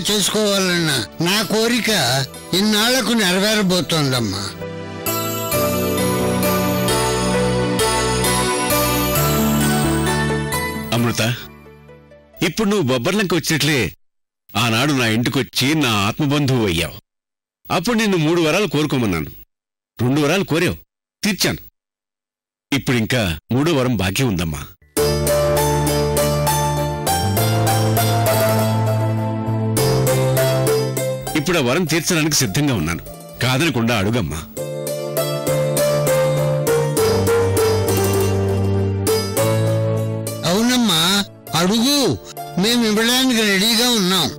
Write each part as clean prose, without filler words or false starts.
చేసుకోవాలన్న నా కోరిక ఇన్నాళ్లకు నెరవేరబోతోందమ్మా. అమృత, ఇప్పుడు నువ్వు బొబ్బర్లంక వచ్చినట్లే ఆనాడు నా ఇంటికొచ్చి నా ఆత్మబంధువు అయ్యావు. అప్పుడు నిన్ను 3 వరాలు కోరుకోమన్నాను. 2 వరాలు కోరావు, తీర్చాను. ఇప్పుడింకా 3వ వరం బాకీ ఉందమ్మా. ఇప్పుడు ఆ వరం తీర్చడానికి సిద్ధంగా ఉన్నాను. కాదనకుండా అడుగమ్మా. అవునమ్మా, అడుగు. మేము ఇవ్వడానికి రెడీగా ఉన్నాం.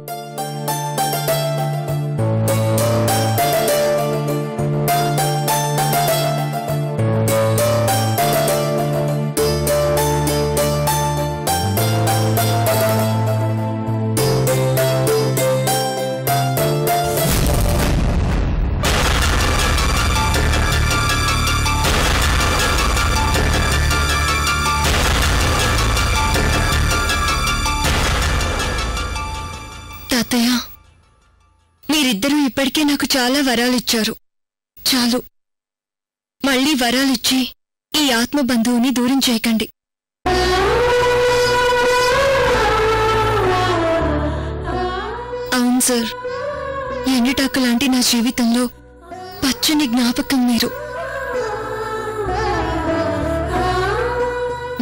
తాతయ్య, మీరిద్దరూ ఇప్పటికే నాకు చాలా వరాలిచ్చారు. చాలు, మళ్ళీ వరాలిచ్చి ఈ ఆత్మబంధువుని దూరం చేయకండి. అవును సార్, ఎండటాకు లాంటి నా జీవితంలో పచ్చని జ్ఞాపకం మీరు.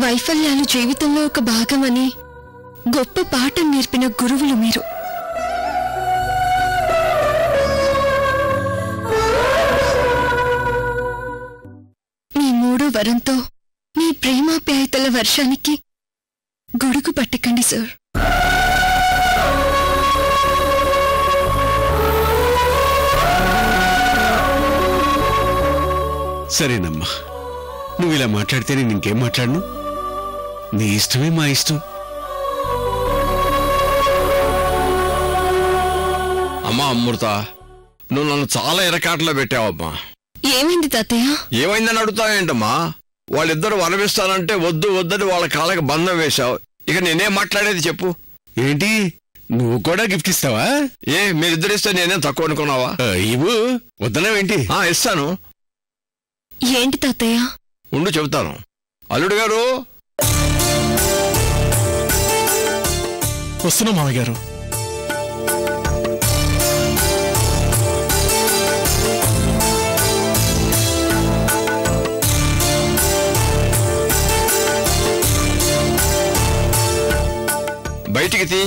వైఫల్యాలు జీవితంలో ఒక భాగమని గొప్ప పాఠం నేర్పిన గురువులు మీరు. మీ 3వ వరంతో మీ ప్రేమాప్యాయతల వర్షానికి గొడుగు పట్టకండి సార్. సరేనమ్మా, నువ్వు ఇలా మాట్లాడితే నేను ఇంకేం మాట్లాడను. నీ ఇష్టమే మా ఇష్టం. అమ్మా అమృత, నువ్వు నన్ను చాలా ఎరకాటలో పెట్టావమ్మా. ఏమైంది తాతయ్య? ఏమైందని అడుగుతావేంటమ్మా? వాళ్ళిద్దరు వరమిస్తానంటే వద్దు వద్దని వాళ్ళ కాళ్ళకి బంధం వేశావు. ఇక నేనేం మాట్లాడేది చెప్పు. ఏంటి, నువ్వు కూడా గిఫ్ట్ ఇస్తావా? మీరిద్దరు ఇస్తే నేనేం తక్కువ అనుకున్నావా? ఇవ్వు, వద్దనేవేంటి? ఇస్తాను. ఏంటి తాతయ్య? ఉండు చెబుతాను. అల్లుడు గారు, వస్తున్నా మామయ్య గారు. బయటికి తీ.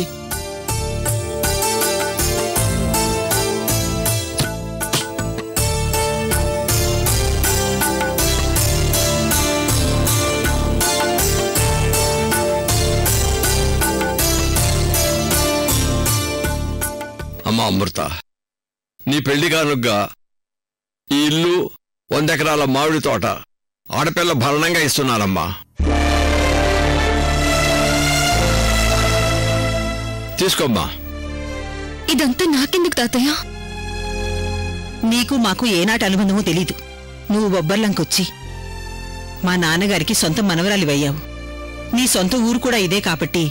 అమ్మా అమృత, నీ పెళ్లి కానుగ్గా ఈ ఇల్లు 100 ఎకరాల మామిడి తోట ఆడపిల్ల భరణంగా ఇస్తున్నానమ్మా. తీసుకోమ్మా. ఇదంతా నాకెందుకు తాతయ్య? నీకు మాకు ఏనాటి అనుబంధమో తెలీదు. నువ్వు బొబ్బర్లంకొచ్చి మా నాన్నగారికి సొంత మనవరాలివయ్యావు. నీ సొంత ఊరు కూడా ఇదే కాబట్టి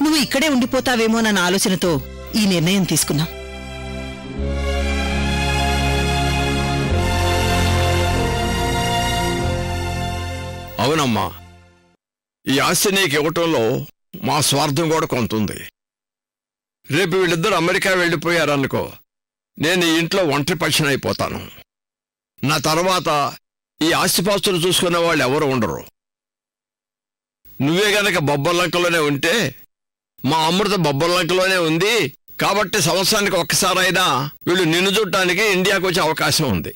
నువ్వు ఇక్కడే ఉండిపోతావేమోనన్న ఆలోచనతో ఈ నిర్ణయం తీసుకున్నాం. అవునమ్మా, ఈ ఆస్తి నీకు ఇవ్వటంలో మా స్వార్థం కూడా కొంతుంది. రేపు వీళ్ళిద్దరు అమెరికా వెళ్ళిపోయారనుకో, నేను ఈ ఇంట్లో ఒంటరి పక్షినైపోతాను. నా తర్వాత ఈ ఆస్తిపాస్తులు చూసుకునే వాళ్ళు ఎవరు ఉండరు. నువ్వే గనక బొబ్బర్లంకలోనే ఉంటే, మా అమృత బొబ్బర్లంకలోనే ఉంది కాబట్టి సంవత్సరానికి ఒక్కసారైనా వీళ్ళు నిన్ను చూడటానికి ఇండియాకు వచ్చే అవకాశం ఉంది.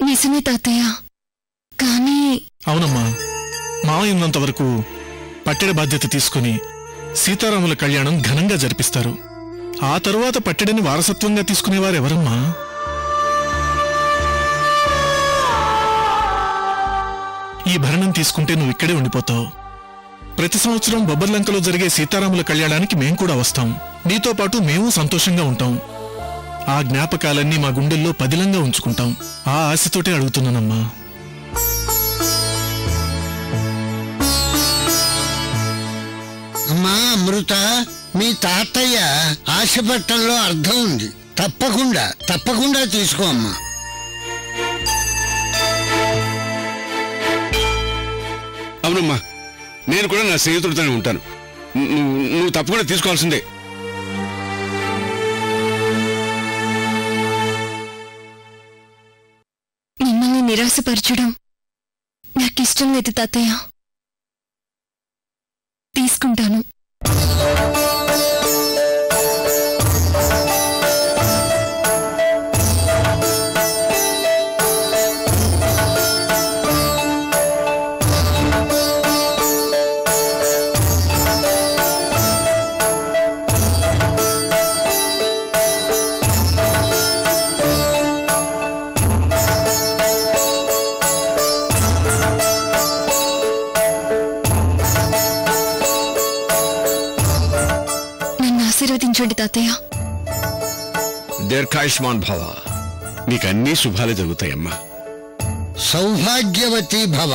నిజమే తాతయ్య, కానీ అవునమ్మా, మామయ్య ఉన్నంతవరకు పట్టెడ బాధ్యత తీసుకుని సీతారాముల కళ్యాణం ఘనంగా జరిపిస్తారు. ఆ తరువాత పట్టెడని వారసత్వంగా తీసుకునేవారెవరమ్మా? ఈ భరణం తీసుకుంటే నువ్వు ఇక్కడే ఉండిపోతావు. ప్రతి సంవత్సరం బొబ్బర్లంకలో జరిగే సీతారాముల కళ్యాణానికి మేం కూడా వస్తాం. నీతో పాటు మేము సంతోషంగా ఉంటాం. ఆ జ్ఞాపకాలన్నీ మా గుండెల్లో పదిలంగా ఉంచుకుంటాం. ఆ ఆశతోటే అడుగుతున్నానమ్మా. అమ్మా అమృత, మీ తాతయ్య ఆశపట్టంలో అర్థం ఉంది. తప్పకుండా తీసుకో అమ్మా. అవునమ్మా, నేను కూడా నా స్నేహితుడితోనే ఉంటాను. నువ్వు తప్పకుండా తీసుకోవాల్సిందే. మిమ్మల్ని నిరాశపరచడం నాకిష్టం లేదు తాతయ్య. తీసుకుంటాను. ఆశీర్వదించండి తాతయ్య. దీర్ఘాయుష్మాన్ భవ. నీకన్నీ శుభాలే జరుగుతాయమ్మా. సౌభాగ్యవతి భవ.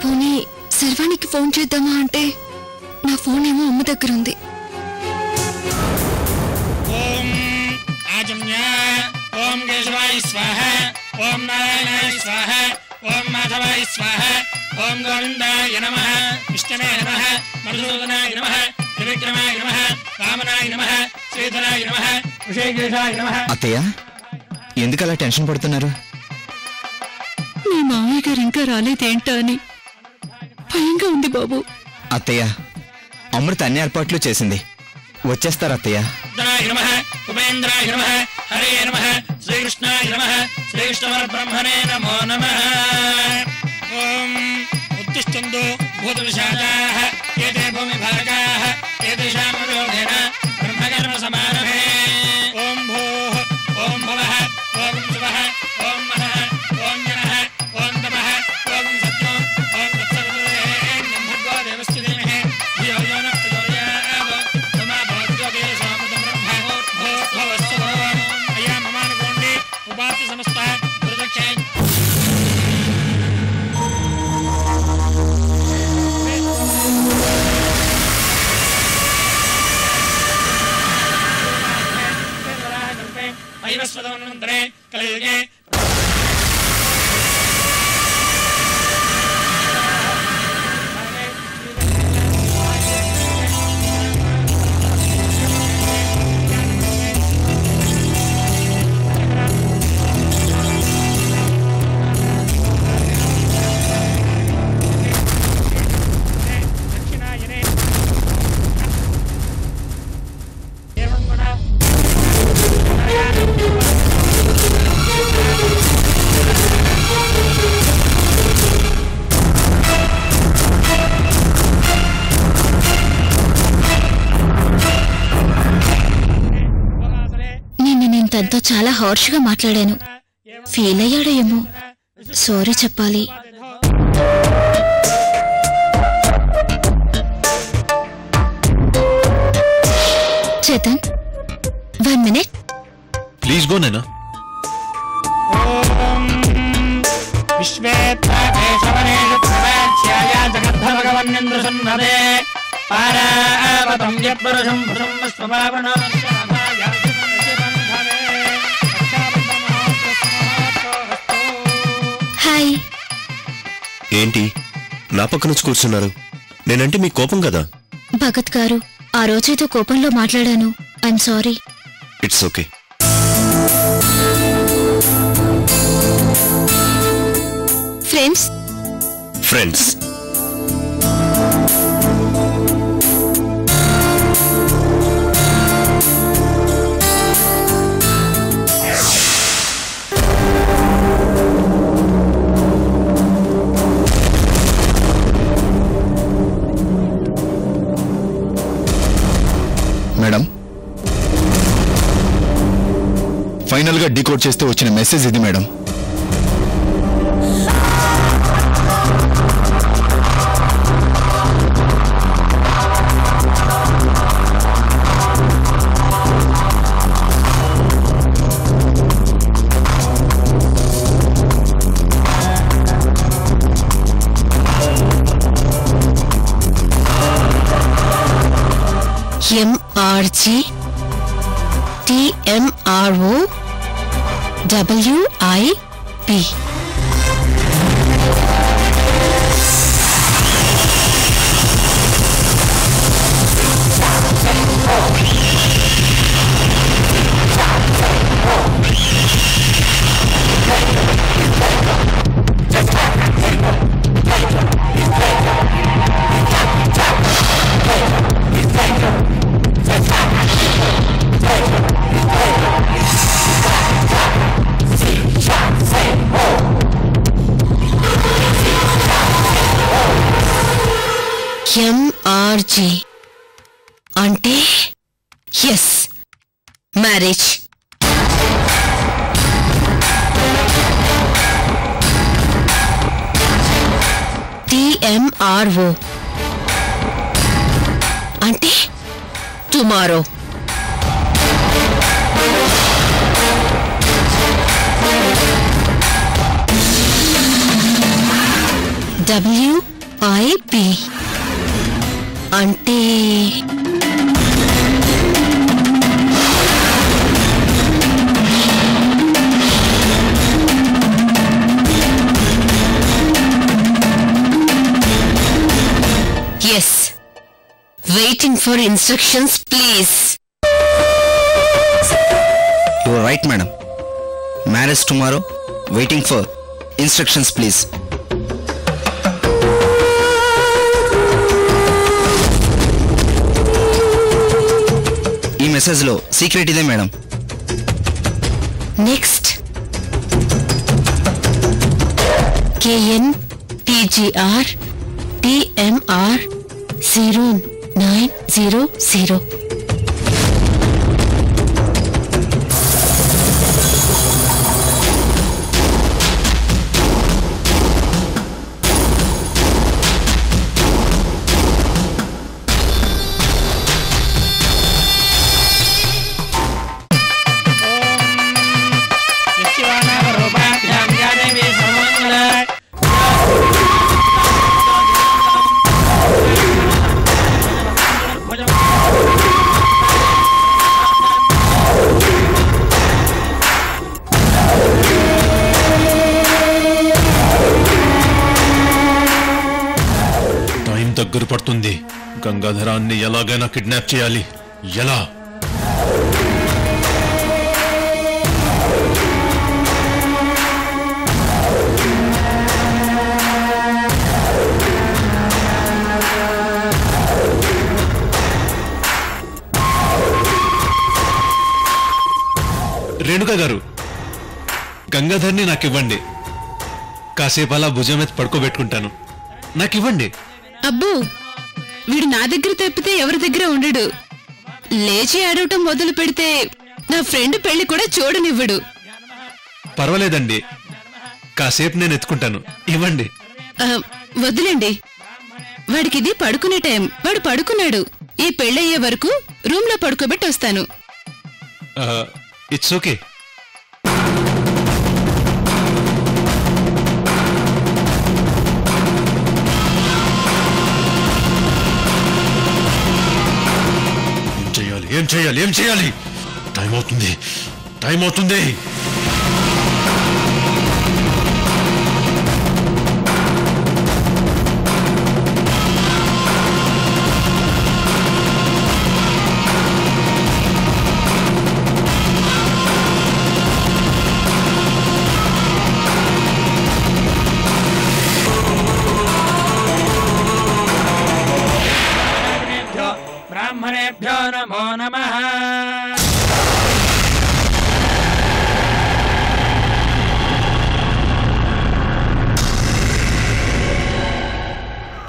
పోనీ శర్వానికి ఫోన్ చేద్దామా అంటే నా ఫోన్ ఏమో అమ్మ దగ్గర ఉంది. ఓం ఆజమ్య, ఓం కేశవాయ స్వాహ, ఓం నారాయణాయ స్వాహ, ఓం మాధవాయ స్వాహ, ఓం గోవిందాయ నమః, విష్ణవే నమః, మధుసూదనాయ నమః, త్రివిక్రమాయ నమః, వామనాయ నమః, శ్రీధరాయ నమః, ఋషికేశాయ నమః. అత్తయ్య, ఎందుకలా టెన్షన్ పడుతున్నారు? మీ మామయ్య గారు ఇంకా రాలేదేంటా అని భయంగా ఉంది బాబు. అత్తయ్య, అమృత అన్ని ఏర్పాట్లు చేసింది, వచ్చేస్తారు అత్తయ్య. ఉపేంద్రాయ నమః, హరే నమః, శ్రీకృష్ణాయ నమః, శ్రీకృష్ణ బ్రహ్మణే నమో నమః. ఓం ఉత్తిష్టంతు భూత విశాఖాః ఏతే భూమి భాగాః ఏతేషాం విరోధేన బ్రహ్మకర్మ సమారభే. ఓం భూః, ఓం భవః, ఓం శుభః, ఓం మహః, ఓం జనః, ఓం తపః, ఓం సత్యం, ఓం తత్సవితుర్వరేణ్యం భర్గో దేవస్య ధీమహి ధియో యో నః ప్రచోదయాత్. తమా భవత్యోగే సోమృతం బ్రహ్మ భవస్సు భవం. అయ్యా మమానుకోండి ఉపాస్య సమస్త ప్రదక్షిణే. ఐవస్వదనంతరే కలియుగే తనతో చాలా హార్ష్గా మాట్లాడాను. ఫీల్ అయ్యాడో ఏమో, సారీ చెప్పాలి. చేతన్, 1 minute. ప్లీజ్ గో నైనా. హాయ్. ఏంటి నా పక్కన వచ్చి కూర్చున్నారు? నేనంటే మీ కోపం కదా? భగత్ గారు, ఆ రోజేదో కోపంలో మాట్లాడాను. I'm sorry. It's okay. Friends friends madam, final గా డీకోడ్ చేస్తే వచ్చిన మెసేజ్ ఇది madam. MRG TMRO WIP. MRG అంటే ఎస్, మ్యారేజ్. TMRO అంటే టుమారో. WIP అంటే yes, waiting for instructions please. You are right madam. Marriage tomorrow, waiting for instructions please. ఈ message లో secret ఇదే మేడం. Next KNPGR TMR 0900. దగ్గర పడుతుంది. గంగాధరాన్ని ఎలాగైనా kidnap చేయాలి. ఎలా? రేణుక గారు, గంగాధర్ని నాకివ్వండి. కాసేపు అలా భుజం మీద పడుకోబెట్టుకుంటాను. నాకివ్వండి. అబ్బో, వీడు నా దగ్గర తప్పితే ఎవరి దగ్గర ఉండడు. లేచి ఆడటం మొదలు పెడితే నా ఫ్రెండ్ పెళ్లి కూడా చూడనివ్వడు. పర్వాలేదండి, కాసేపు నేను ఎత్తుకుంటాను. ఇవ్వండి. వద్దులేండి, వాడికిది పడుకునే టైం. వాడు పడుకున్నాడు. ఈ పెళ్ళయ్యే వరకు రూమ్ లో పడుకోబెట్టి వస్తాను. It's okay. ఏం చేయాలి? టైం అవుతుంది. బ్రాహ్మణేభ్యో నమో నమః.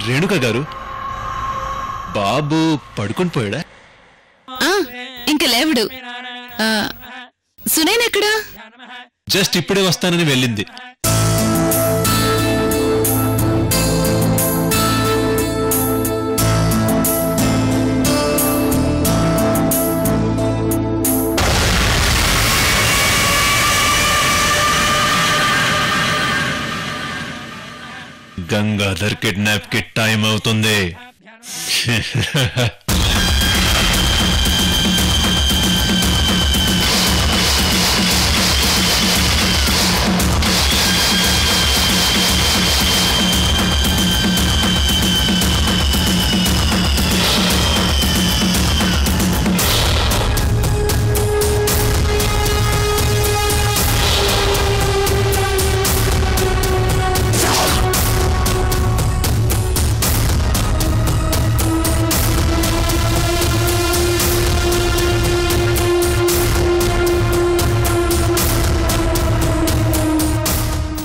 రేణుక గారు, బాబు పడుకొని పోయాడా? ఇంక లేవడు. సునైన్ ఎక్కడా? జస్ట్ ఇప్పుడే వస్తానని వెళ్ళింది. గంగాధర్ కిడ్నాప్ కి టైం అవుతుంది.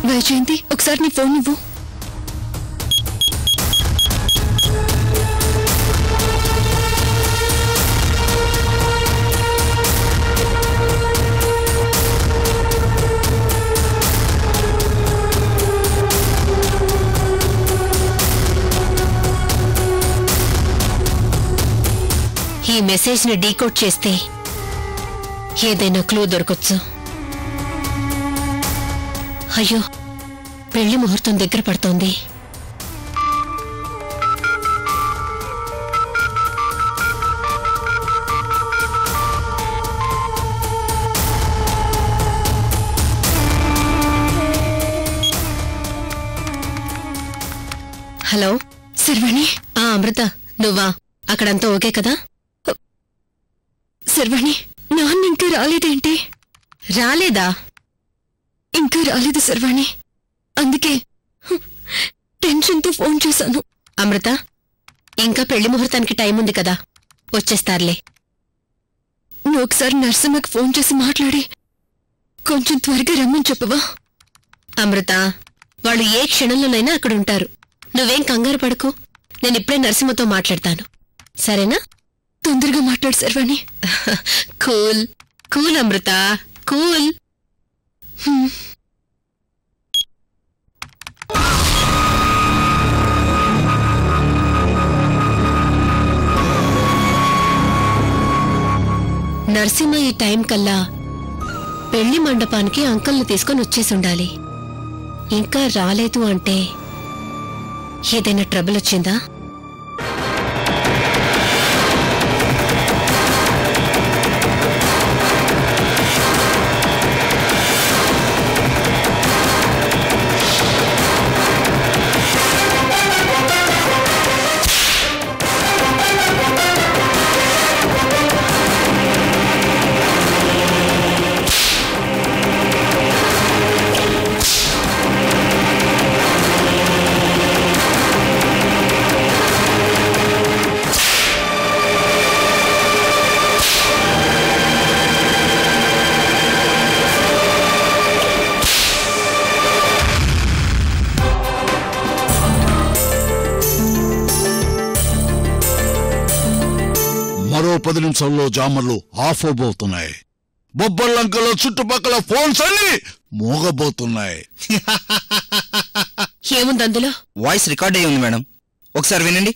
వైజయంతి, ఒకసారి నీ ఫోన్ ఇవ్వు. ఈ మెసేజ్ ని డీకోడ్ చేస్తే ఏదైనా క్లూ దొరకొచ్చు. అయ్యో, పెళ్లి ముహూర్తం దగ్గర పడుతోంది. హలో శర్వాణి. అమృత, నువ్వా? అక్కడంతా ఓకే కదా? శర్వాణి, నాన్న ఇంకా రాలేదేంటి? రాలేదా? ఇంకా రాలేదు శర్వాణి, అందుకే టెన్షన్తో ఫోన్ చేశాను. అమృత, ఇంకా పెళ్లి ముహూర్తానికి టైం ఉంది కదా, వచ్చేస్తారులే. నువ్వు ఒకసారి నరసింహకి ఫోన్ చేసి మాట్లాడి కొంచెం త్వరగా రమ్మని చెప్పవా? అమృత, వాళ్ళు ఏ క్షణంలోనైనా అక్కడ ఉంటారు. నువ్వేం కంగారు పడుకో, నేను ఇప్పుడే నరసింహతో మాట్లాడతాను, సరేనా? తొందరగా మాట్లాడు శర్వాణి. కూల్ కూల్ అమృత, కూల్. నరసింహ ఈ టైం కల్లా పెళ్లి మండపానికి అంకల్ని తీసుకొని వచ్చేసి ఉండాలి. ఇంకా రాలేదు అంటే ఏదైనా ట్రబుల్ వచ్చిందా? మరో 10 నిమిషాల్లో జామర్లు ఆఫ్ అవబోతున్నాయి. బొబ్బర్లంకలో చుట్టుపక్కల ఫోన్స్ అన్ని మోగబోతున్నాయి. ఏముంది అందులో? వాయిస్ రికార్డ్ అయ్యి ఉంది మేడం, ఒకసారి వినండి.